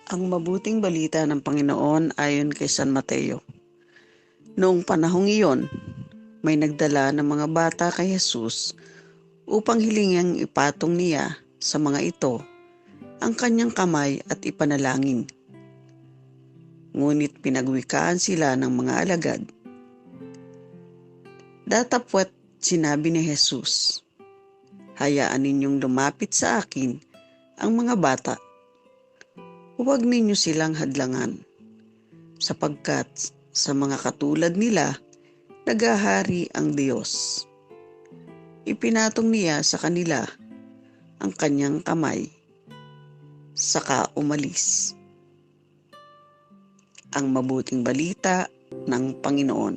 Ang mabuting balita ng Panginoon ayon kay San Mateo. Noong panahong iyon, may nagdala ng mga bata kay Jesus upang hilingang ipatong niya sa mga ito ang kanyang kamay at ipanalangin. Ngunit pinagwikaan sila ng mga alagad. Datapwat sinabi ni Jesus, "Hayaan ninyong lumapit sa akin ang mga bata. Huwag ninyo silang hadlangan, sapagkat sa mga katulad nila, naghahari ang Diyos." Ipinatong niya sa kanila ang kanyang kamay, saka umalis. Ang mabuting balita ng Panginoon.